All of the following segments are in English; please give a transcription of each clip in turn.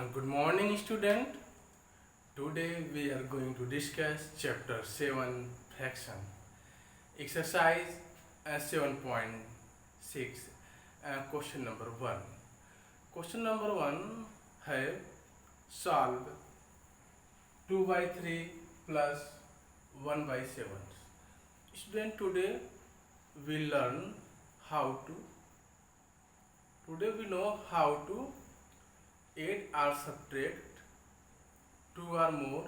Good morning, student. Today we are going to discuss chapter 7 fraction. Exercise 7.6. Question number 1. Question number 1 है solve 2 by 3 plus 1 by 7. Student, today we learn how to today we know how to add or subtract two or more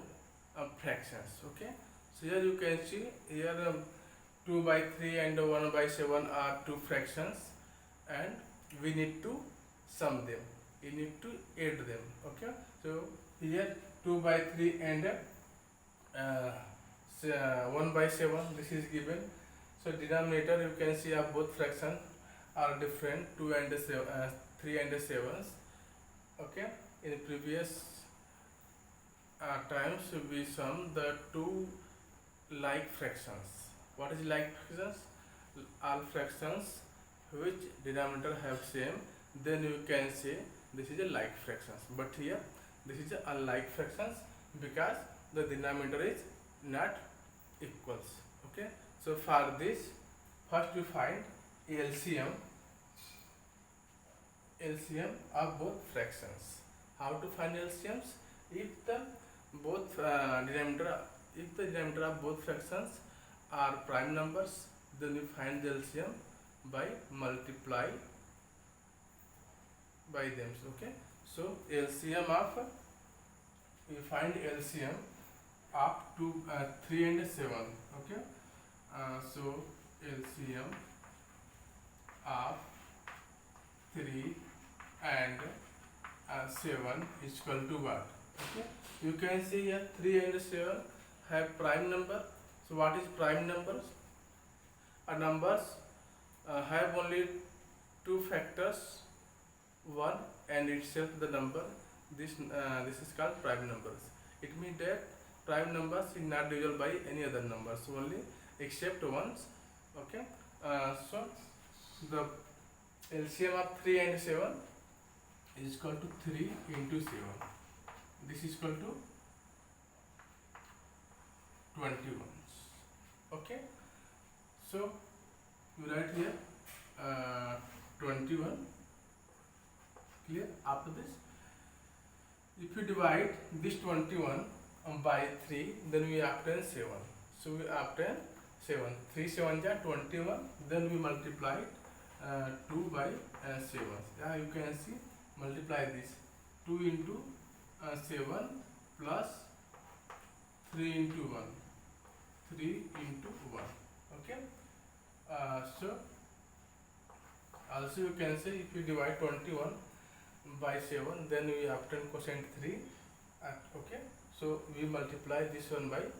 fractions. Okay, so here you can see here 2 by 3 and 1 by 7 are two fractions, and we need to sum them, we need to add them. Okay, so here 2 by 3 and 1 by 7, this is given. So denominator, you can see both fractions are different, 2 and 3 and 7. Okay, in previous times we sum the two like fractions. What is like fractions? All fractions which denominator have same, then you can say this is a like fractions. But here this is a unlike fractions because the denominator is not equals. Okay, so for this, first we find LCM of both fractions. How to find LCMs? If the denominator of both fractions are prime numbers, then we find the LCM by multiply by them. Okay, so we find LCM of 3 and 7. Okay, so LCM of 3 and 7 is equal to what? Okay, you can see here 3 and 7 have prime number. So what is prime numbers? Numbers have only two factors, 1 and itself the number. This is called prime numbers. It means that prime numbers is not divisible by any other numbers, only except ones. Okay, so the LCM of 3 and 7 is equal to 3 into 7. This is equal to 21. Okay, so you write here 21. Clear? After this, if you divide this 21 by 3, then we obtain 7. So we obtain 7. 3 7 ja 21. Then we multiply 2 by 7. Yeah, you can see, multiply this 2 into 7 plus 3 into 1. 3 into 1. Okay, so also you can say if you divide 21 by 7, then we obtain quotient 3. Okay, so we multiply this one by 3,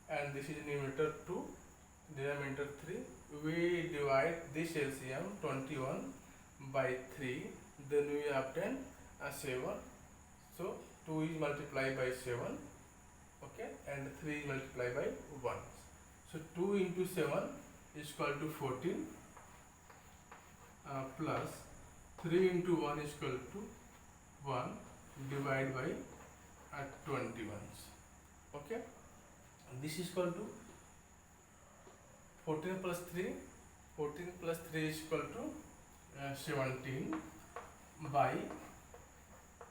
and this is numerator 2, denominator 3. We divide this LCM 21 by 3, then we obtain 7. So 2 is multiplied by 7. Okay, and 3 is multiplied by 1. So 2 into 7 is equal to 14 plus 3 into 1 is equal to 1 divided by 21. Okay, this is equal to 14 plus 3. 14 plus 3 is equal to 17 by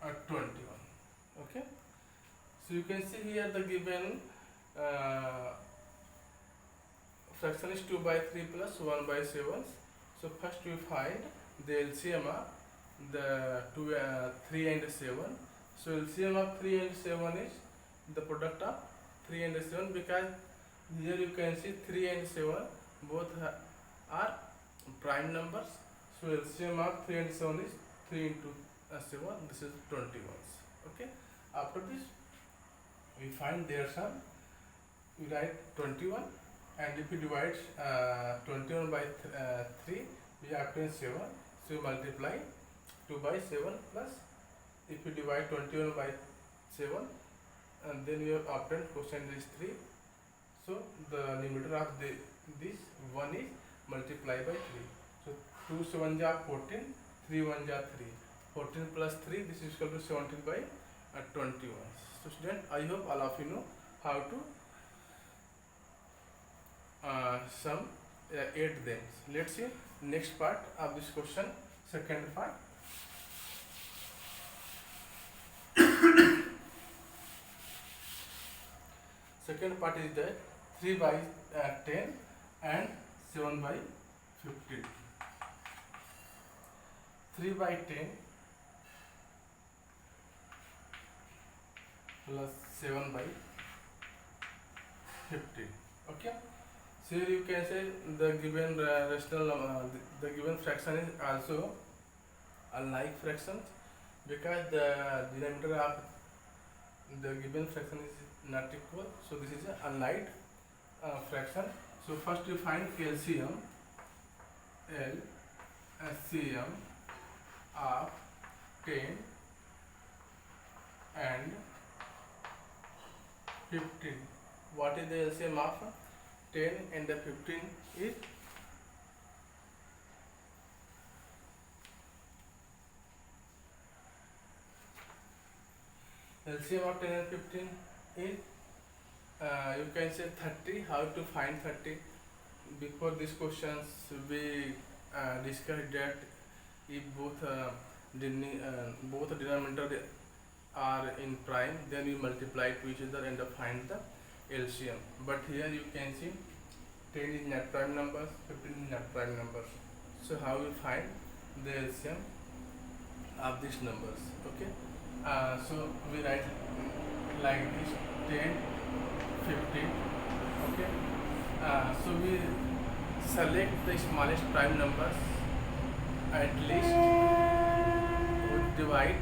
21. Okay, so you can see here the given fraction is 2 by 3 plus 1 by 7. So first we find the LCM of the 3 and 7. So LCM of 3 and 7 is the product of 3 and 7, because here you can see 3 and 7 both are prime numbers. So LCM of 3 and 7 is 3 into 7. This is 21. Okay, after this we find their sum. We write 21, and if you divide 21 by 3, we obtain 7. So we multiply 2 by 7 plus, if you divide 21 by 7, and then you obtain quotient is 3. So the numerator of this 1 is multiplied by 3. So 2 7 ja 14, 3 1 ja 3. 14 plus 3, this is equal to 17 by 21. So student, I hope all of you know how to sum 8 them. Let's see next part of this question, second part. Second part is that 3 by 10 and 7 by 15. 3 by 10 plus 7 by 15. Okay. So here you can say the given rational the given fraction is also unlike fractions because the denominator of the given fraction is not equal. So this is a unlike fraction. So first you find LCM of 10 and 15. What is the LCM of 10 and the 15 is LCM of 10 and 15 is you can say 30. How to find 30? Before these questions we discussed that if both denominator are in prime, then we multiply to each other and find the LCM. But here you can see 10 is not prime numbers, 15 is not prime numbers. So how we find the LCM of these numbers? Okay. So we write like this: 10, 15. Okay. So we select the smallest prime numbers at least, we divide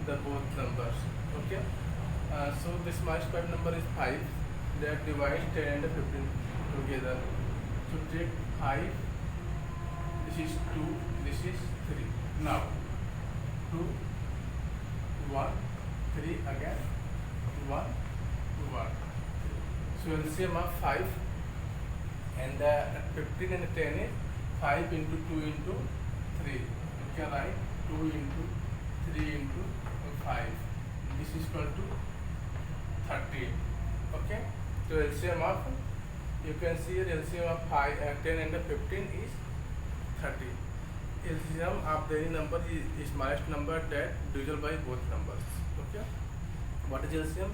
the both numbers. Okay. So the smallest prime number is 5. That divides 10 and 15 together. So take 5. This is 2. This is 3. Now 2, 1, 3 again, 1, 1. So LCM of 5 and 15 and 10 is 5 into 2 into 3. You can write 2 into 3 into 5. This is equal to 30. Okay. So LCM of, you can see here LCM of 10 and 15 is 30. LCM of the any number is smallest number that divisible by both numbers. Okay. What is LCM?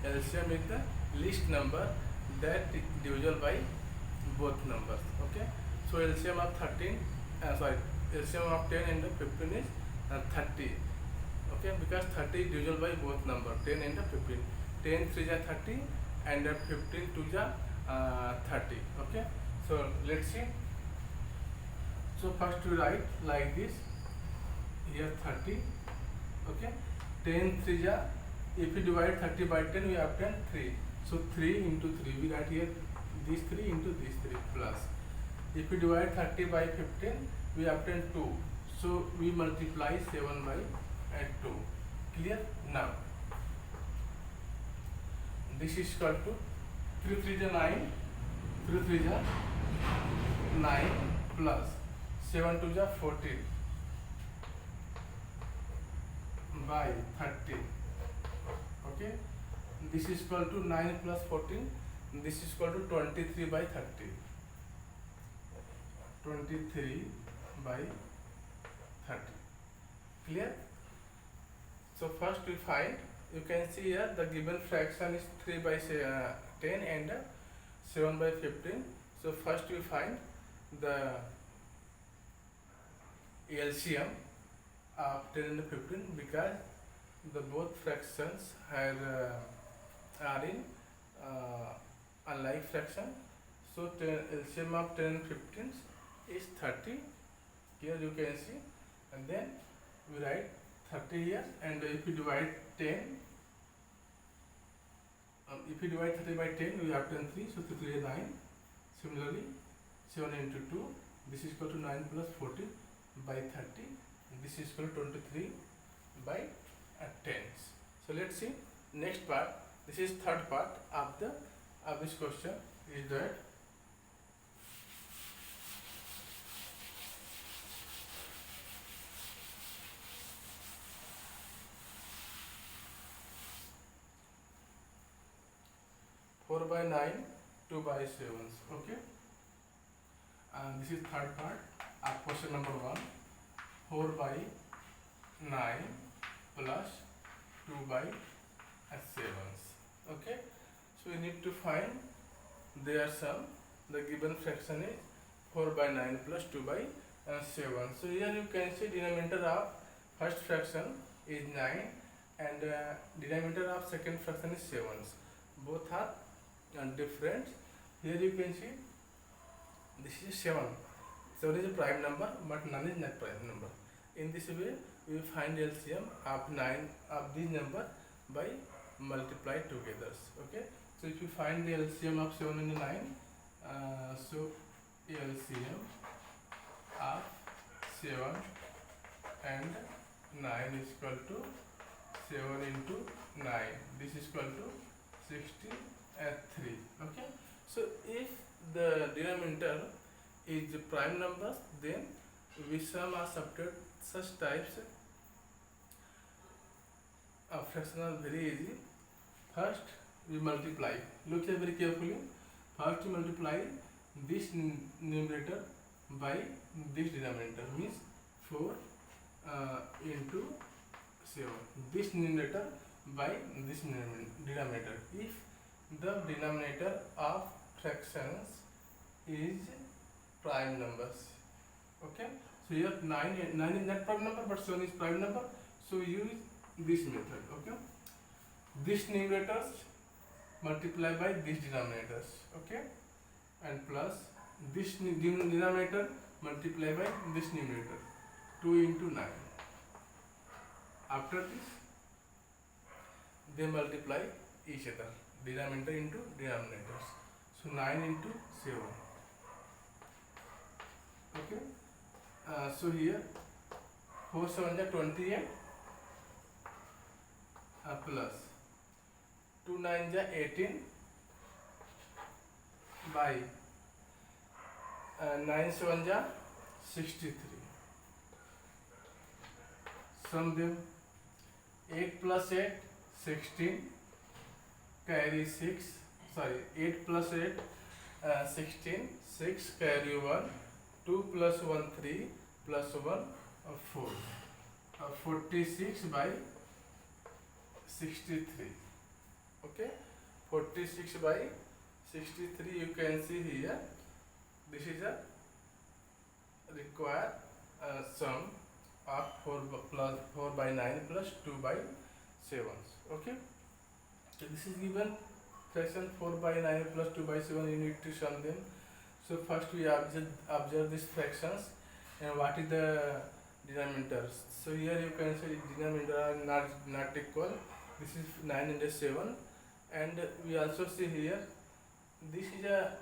LCM is the least number that divisible by both numbers. Okay. So LCM of LCM of 10 and 15 is 30. Okay, because 30 is divisible by both numbers, 10 and 15. 10 3 is 30 and 15 2 is 30. Okay. So let's see. So first we write like this. Here 30. Okay. 10 3 is, if we divide 30 by 10, we obtain 3. So 3 into 3. We write here these 3 into these 3 plus. If we divide 30 by 15, we obtain 2. So we multiply 7 by 2. Clear? Now this is equal to 3 3 is 9. 3 3 is 9 plus 7 2 is 14 by 30. Okay. This is equal to 9 plus 14. This is equal to 23 by 30. 23 by 30. Clear? So first we find, you can see here the given fraction is 3 by 10 and 7 by 15. So first we find the LCM of 10 and 15 because the both fractions are in unlike fraction. So LCM of 10 and 15 is 30. Here you can see, and then we write 30 here, and if you divide 10, if you divide 30 by 10, we have 3, so 3 is 9. Similarly, 7 into 2, this is equal to 9 plus 14 by 30, this is equal to 23 by 10. So let's see next part. This is third part of this question. Is that by 9, 2 by 7. Okay. And this is third part of question number 1. 4 by 9 plus 2 by 7. Okay. So we need to find their sum. The given fraction is 4 by 9 plus 2 by 7. So here you can see denominator of first fraction is 9 and denominator of second fraction is 7. Both are different. Here you can see this is 7. 7 is a prime number but none is not prime number. In this way we will find LCM of 9 of this number by multiply together. Okay. So if you find the LCM of 7 and 9, so LCM of 7 and 9 is equal to 7 into 9. This is equal to 63. Okay. So if the denominator is prime numbers, then we sum or subtract such types of fraction are very easy. First we multiply. Look here very carefully. First we multiply this numerator by this denominator, means 4 into 7. This numerator by this denominator. If the denominator of fractions is prime numbers. Okay. So here 9 is not prime number but 7 is prime number. So use this method. Okay. This numerators multiply by these denominators. Okay. And plus this denominator multiply by this numerator. 2 into 9. After this they multiply each other, denominator into denominators. So 9 into 7. Okay. So here 4 7 is 28 plus 2 9 is 18 by 9 7 is 63. Sum them. 8 plus 8 16, carry 6, sorry 8 plus 8 16, 6 carry 1, 2 plus 1 3 plus 1 4, 46 by 63. Okay. 46 by 63 you can see here. This is a required sum of 4 by 9 plus 2 by 7. Okay. So this is given fraction 4 by 9 plus 2 by 7. You need to sum them. So first we observe these fractions and what is the denominators. So here you can see denominator are not equal. This is 9 into 7, and we also see here this is a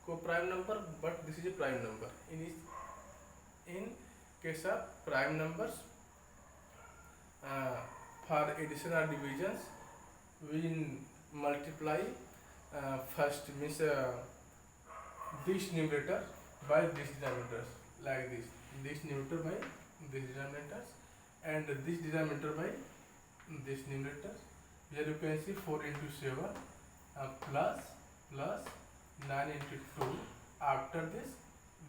co-prime number but this is a prime number. In case of prime numbers, for addition or divisions we multiply first, means this numerator by this denominator, like this numerator by this denominator and this denominator by this numerator. Here you can see 4 into 7 plus 9 into 2. After this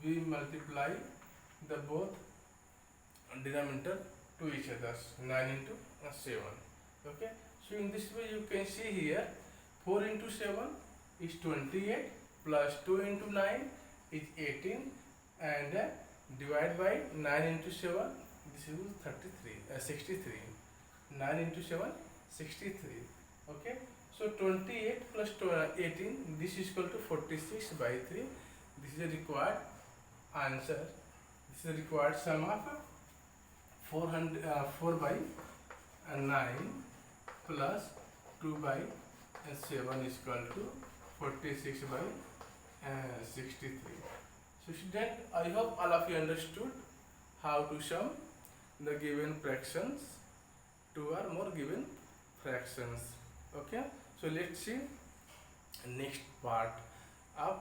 we multiply the both denominator to each other, 9 into 7. Okay. So in this way you can see here 4 into 7 is 28 plus 2 into 9 is 18 and divide by 9 into 7, this is 63. 9 into 7 63. Okay. So 28 plus 18, this is equal to 46 by 3. This is a required answer. This is a required sum of 4 by 9 plus 2 by 7 is equal to 46 by 63. So student, I hope all of you understood how to sum the given fractions, 2 or more given fractions. Okay. So let's see next part of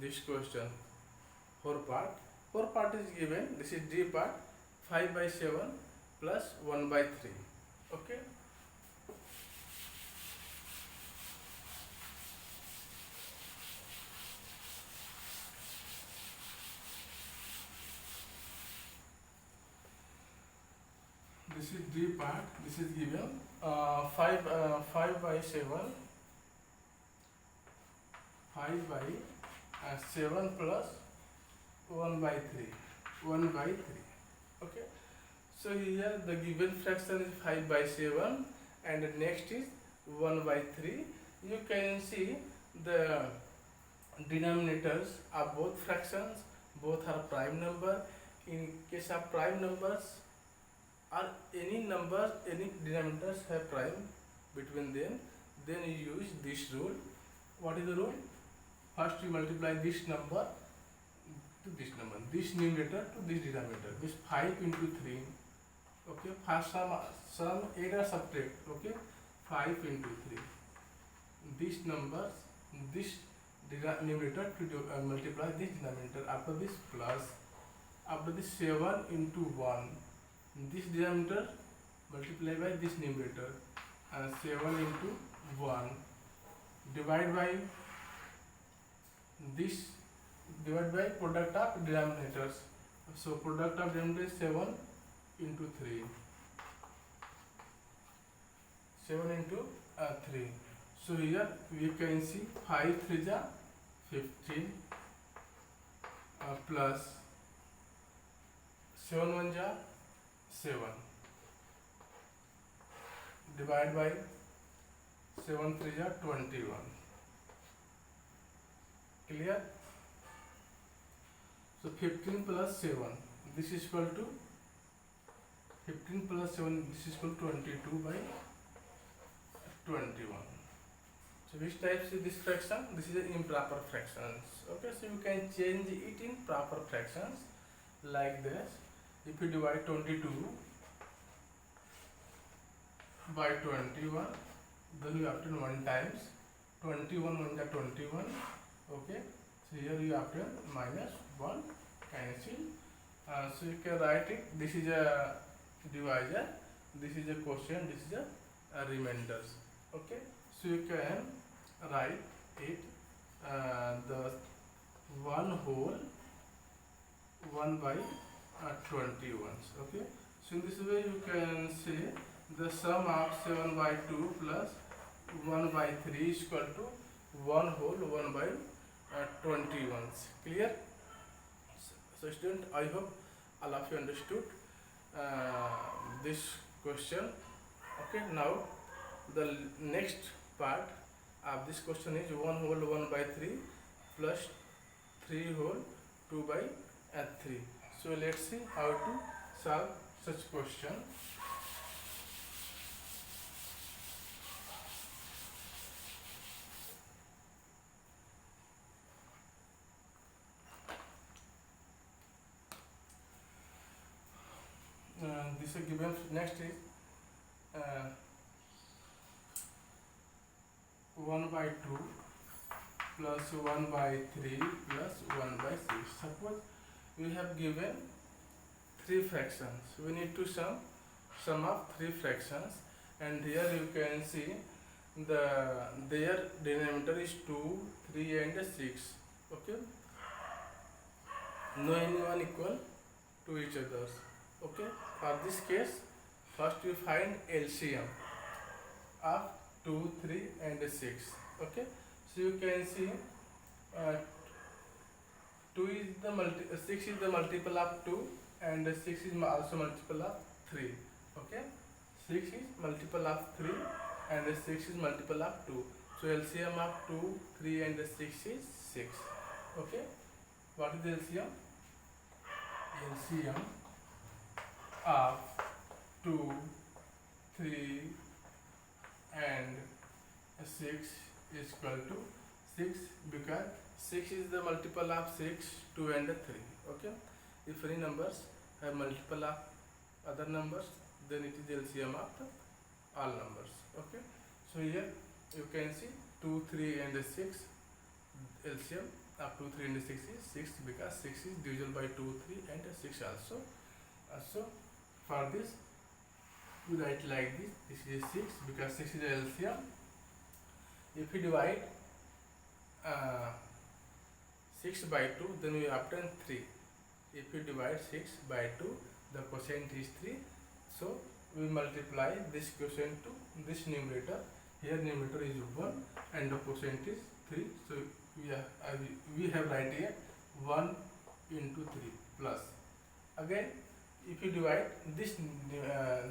this question. 4 part is given. This is D part. 5 by 7 plus 1 by 3. Okay. this is D part. This is given 5 by 7, 5 by 7 plus 1 by 3, 1 by 3. Okay, so here the given fraction is 5 by 7 and the next is 1 by 3. You can see the denominators are both fractions, both are prime number. In case of prime numbers or any number, any denominators have prime between them, then you use this rule. What is the rule? First you multiply this number to this number, this numerator to this denominator. This 5 into 3. Okay, first sum add or subtract. Okay, 5 into 3. This numbers, this numerator to multiply this denominator. After this plus, after this 7 into 1. This denominator multiply by this numerator, and 7 into 1 divide by this, divide by product of denominators. So product of denominator is 7 into 3, 7 into 3. So here we can see 5 3 ja 15 plus 7 1 ja 7 divide by 7 3 ja 21. Clear? So 15 plus 7, this is equal to 15 plus 7, this is equal to 22 by 21. So which type is this fraction? This is an improper fractions. Okay, so you can change it in proper fractions like this. If you divide 22 by 21, then you obtain 1 times 21 1 is 21. Okay, so here you obtain minus 1, cancel. So you can write it. This is a divisor, this is a quotient, this is a remainders. Okay, so you can write it the 1 whole 1 by 21s. Okay, so in this way you can say the sum of 7 by 2 plus 1 by 3 is equal to 1 whole 1 by 21s. Clear? So student, I hope all of you understood this question. Okay, now the next part of this question is 1 whole 1 by 3 plus 3 whole 2 by 3. So let's see how to solve such question. This is given. Next is 1 by 2 plus 1 by 3 plus 1 by 6. Suppose we have given 3 fractions. We need to sum of 3 fractions, and here you can see their denominator is 2, 3 and 6. Okay, no anyone equal to each other. Okay, for this case first you find LCM of 2, 3 and 6. Okay, so you can see 2 is the 6 is the multiple of 2 and 6 is also multiple of 3. Okay, 6 is multiple of 3 and 6 is multiple of 2. So LCM of 2, 3 and 6 is 6. Okay, what is the LCM? LCM of 2, 3 and 6 is equal to 6, because 6 is the multiple of 6, 2 and 3. Okay, if any numbers have multiple of other numbers, then it is LCM of all numbers. Okay, so here you can see 2, 3 and 6, LCM of 2, 3 and 6 is 6, because 6 is divisible by 2, 3 and 6 also. So for this we write like this. This is 6 because 6 is the LCM. If we divide 6 by 2, then we obtain 3. If we divide 6 by 2, the quotient is 3. So we multiply this quotient to this numerator. Here numerator is 1 and the quotient is 3. So we have right here 1 into 3 plus. Again, if you divide this,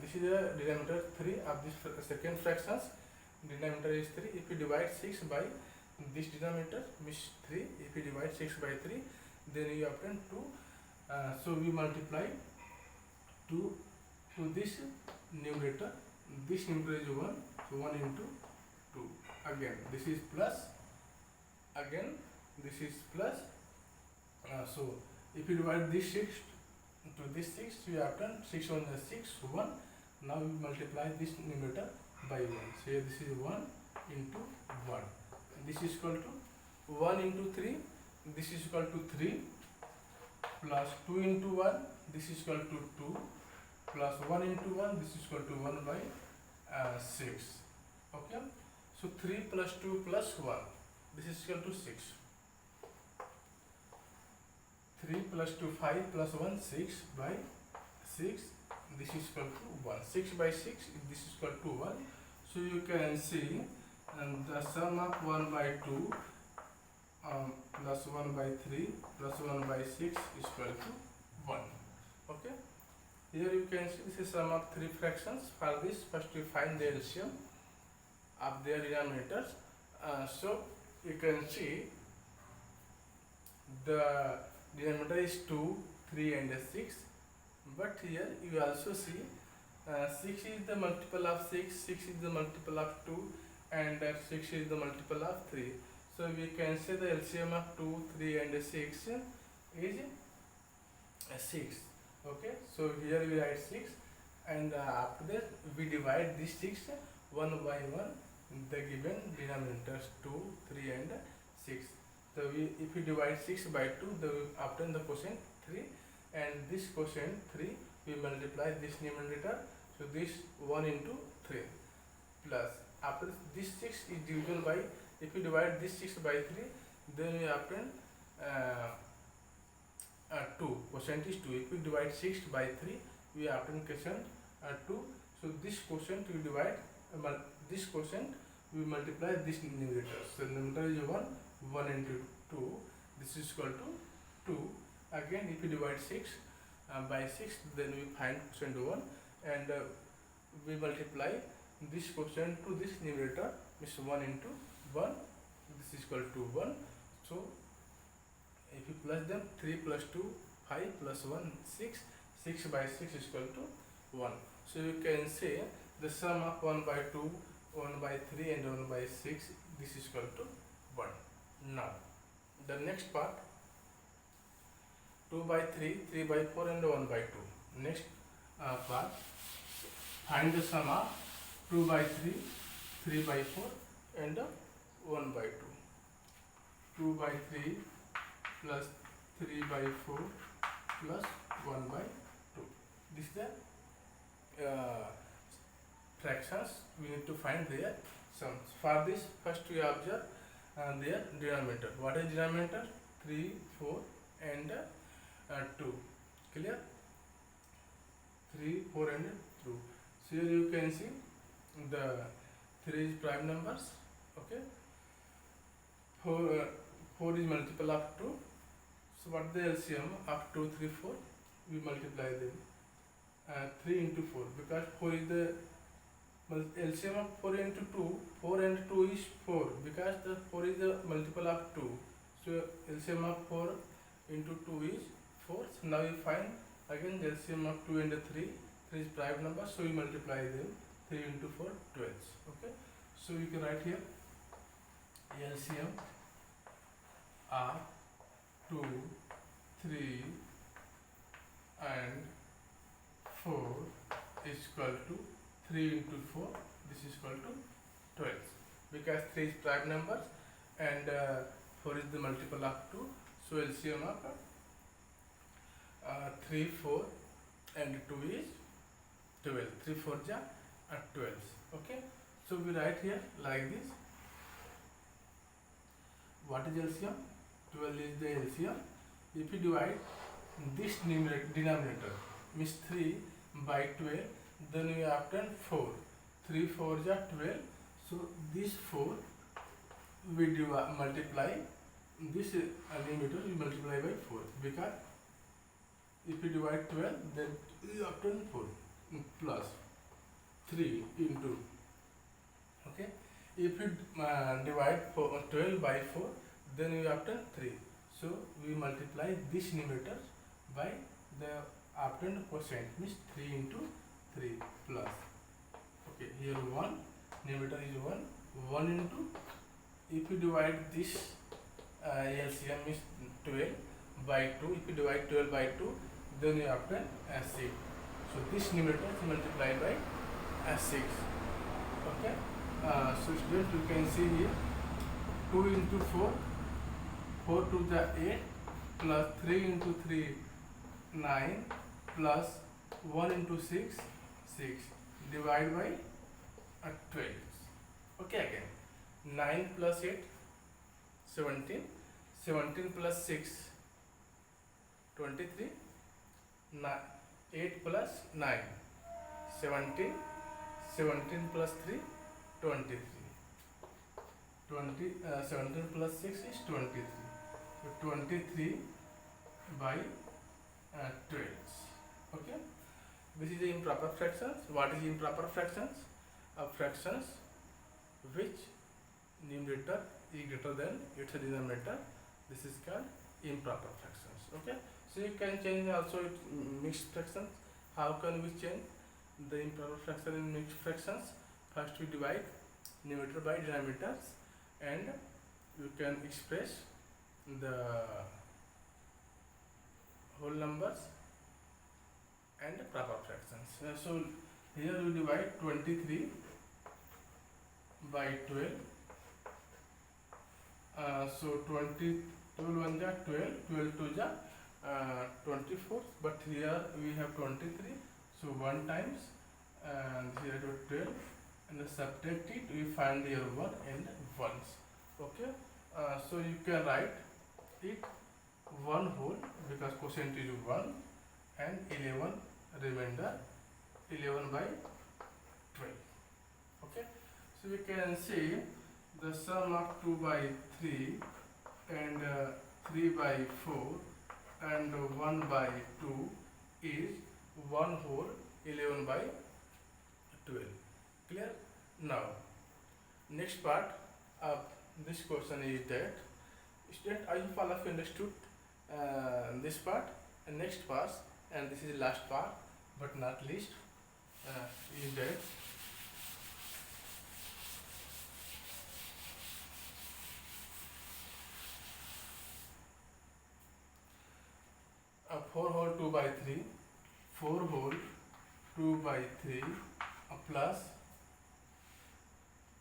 this is the denominator 3 of this second fractions. Denominator is 3. If you divide 6 by this denominator, means 3. If you divide 6 by 3, then you obtain 2. So we multiply 2 to this numerator. This numerator is 1. So 1 into 2. Again, this is plus. Again, this is plus. So if you divide this 6 to this 6, we obtain 6 1 is 6, 1. Now we multiply this numerator by 1. So here this is 1 into 1. This is equal to 1 into 3. This is equal to 3 plus 2 into 1. This is equal to 2 plus 1 into 1. This is equal to 1 by 6. Okay. So 3 plus 2 plus 1. This is equal to 6. 3 plus 2 5 plus 1 6 by 6. This is equal to 1. 6 by 6. This is equal to 1. So you can see the sum of 1 by 2 plus 1 by 3 plus 1 by 6 is equal to 1. Okay. Here you can see this is sum of 3 fractions. For this, first we find the LCM of their denominators. So you can see the denominator is 2, 3 and 6. But here you also see 6 is the multiple of 6, 6 is the multiple of 2 and 6 is the multiple of 3. So we can say the LCM of 2, 3 and 6 is 6. Okay, so here we write 6 and after that we divide this 6 one by one the given denominators 2, 3 and 6. So if we divide 6 by 2, then we obtain the quotient 3 and this quotient 3 we multiply this numerator. So this 1 into 3 plus after this 6 is divisible by, if we divide this 6 by 3, then we obtain 2. Quotient is 2. If we divide 6 by 3, we obtain quotient 2. So this quotient we divide this quotient we multiply this numerator. So numerator is 1. 1 into 2. This is equal to 2. Again, if we divide 6 by 6, then we find quotient 1 and we multiply this quotient to this numerator, which is 1 into 1. This is equal to 1. So if you plus them, 3 plus 2 5 plus 1 6. 6 by 6 is equal to 1. So you can say the sum of 1 by 2, 1 by 3 and 1 by 6, this is equal to 1. Now the next part, 2 by 3, 3 by 4 and 1 by 2. Next part, find the sum of 2 by 3, 3 by 4 and 1 by 2. 2 by 3 plus 3 by 4 plus 1 by 2. This is the fractions we need to find their sums. For this, first we observe their denominator. What is denominator? 3, 4 and 2. Clear? 3, 4 and 2. So here you can see the 3 is prime numbers. Okay. 4 is multiple of 2. So what the LCM of 2, 3, 4? We multiply them. 3 into 4, because 4 is the LCM of 4 into 2. 4 and 2 is 4, because the 4 is the multiple of 2. So LCM of 4 into 2 is 4. So now we find again the LCM of 2 and 3. 3 is prime number, so we multiply them. 3 into 4, 12. Okay. So we can write here LCM of 2, 3 and 4 is equal to 3 into 4. This is equal to 12, because 3 is prime numbers and 4 is the multiple of 2. So LCM of 3, 4 and 2 is 12. 3 4 are 12. Okay. So we write here like this. What is LCM? 12 is the LCM. If you divide this denominator, means 3 by 12, then we obtain 4. 3 4s are 12. So this 4 we multiply this limiter, we multiply by 4, because if we divide 12, then we obtain 4 plus 3 into, okay. If we divide 12 by 4, then we obtain 3. So we multiply this numerator by the obtained quotient, means 3 into 3 plus, okay, here 1, numerator is 1, 1 into, if we divide this LCM is 12 by 2, if we divide 12 by 2, then we obtain 6. So this numerator is multiplied by 6, okay. So students, you can see here 2 into 4, 4 to the 8, plus 3 into 3, 9, plus 1 into 6, 6, divide by 12, okay. Again 9 plus 8, 17, 17 plus 6, 23, 8 plus 9, 17, 17 plus 3, 23, 17 plus 6 is 23, so 23 by 12, okay. This is the improper fractions. What is improper fractions? Fractions which numerator is greater than its denominator. This is called improper fractions, okay. So you can change also mixed fractions. How can we change the improper fraction in mixed fractions? First we divide numerator by denominators, and you can express the whole numbers and proper fractions. So here we divide 23 by 12. So 20, 12 1 ja 12, 12 2 ja 24, but here we have 23, so 1 times, and here 12, and subtract it, we find here 1 and 1s, okay. So you can write it 1 whole, because quotient is 1, and 11 remainder, 11 by 12, okay. So we can see the sum of 2 by 3 and 3 by 4 and 1 by 2 is 1 whole 11 by 12. Clear? Now next part of this question is that, student, I hope all of you understood this part, and next part, and this is the last part but not least, is that a 4 whole 2 by 3, 4 whole 2 by 3 plus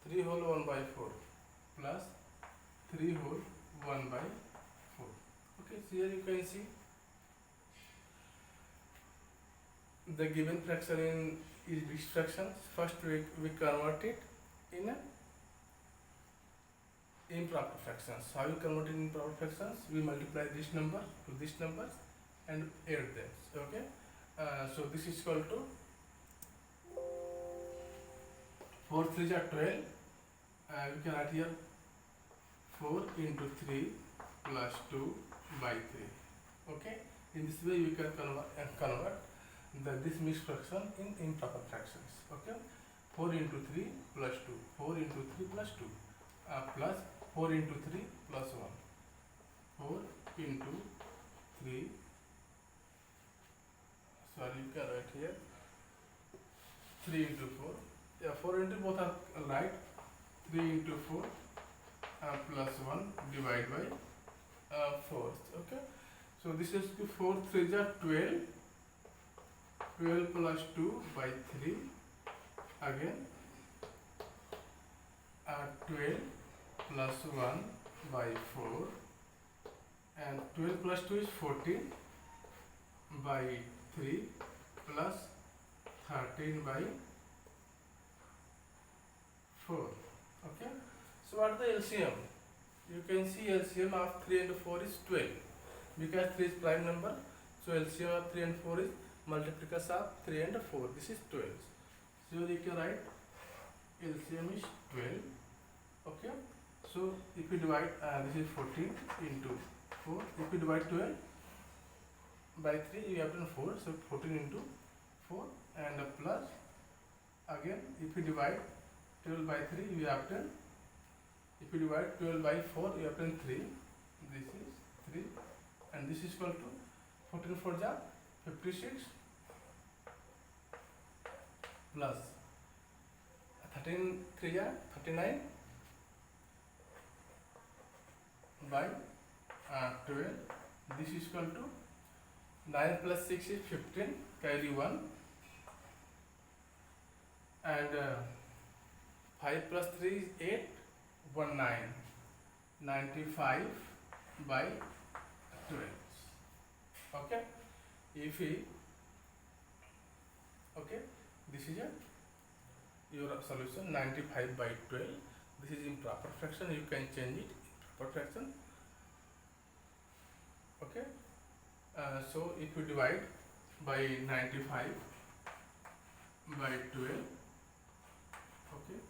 3 whole 1 by 4 plus 3 whole 1 by 4. Okay, so here you can see the given fraction is mixed fractions. First we convert it in improper fractions. How you convert it in improper fractions? We multiply this number to this number and add them, okay. So this is equal to 4 3s are 12. We can write here 4 into 3 plus 2 by 3, okay. In this way we can convert this mixed fraction in improper fractions, okay. 4 into 3 plus 2, 4 into 3 plus 2, plus 4 into 3 plus 1, 4 into 3, sorry, you can write here 3 into 4, yeah, 4 into both are right, 3 into 4 plus 1 divided by 4, okay. So this is 4 3s are 12, 12 plus 2 by 3, again 12 plus 1 by 4, and 12 plus 2 is 14 by 3 plus 13 by 4, okay. So what is the LCM? You can see LCM of 3 and 4 is 12, because 3 is prime number, so LCM of 3 and 4 is multiplicals of 3 and 4. This is 12. So you can write LCM is 12. Okay. So if you divide, this is 14 into 4. If you divide 12 by 3, you have done 4. So 14 into 4 and plus. Again, if you divide 12 by 3, you have done. If you divide 12 by 4, you have done 3. This is 3, and this is equal to 14 for the 56 plus 13 3 ja 39 by 12. This is equal to 9 plus 6 is 15, carry 1, and 5 plus 3 is 8, 1 9, 95 by 12. Okay, if we, okay, this is your solution, 95 by 12. This is improper fraction, you can change it in proper fraction. Okay, so if you divide by 95 by 12, okay,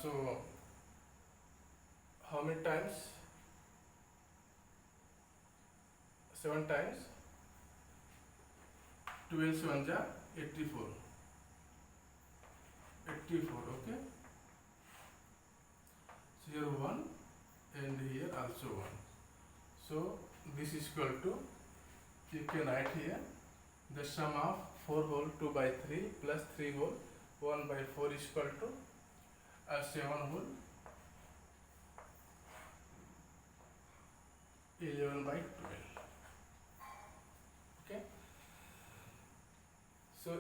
so how many times? 7 times 12 7 ja 84, 84. Okay, so here 1 and here also 1. So this is equal to, you can write here the sum of 4 whole 2 by 3 plus 3 whole 1 by 4 is equal to 7 whole 11 by 12. Okay, so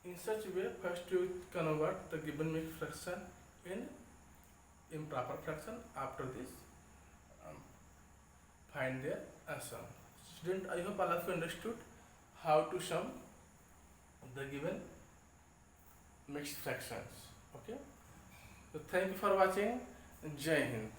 in such way, first you convert the given mixed fraction in improper fraction. After this, find their sum. Student, I hope all of you understood how to sum the given mixed fractions. Okay, so thank you for watching. Jai Hind.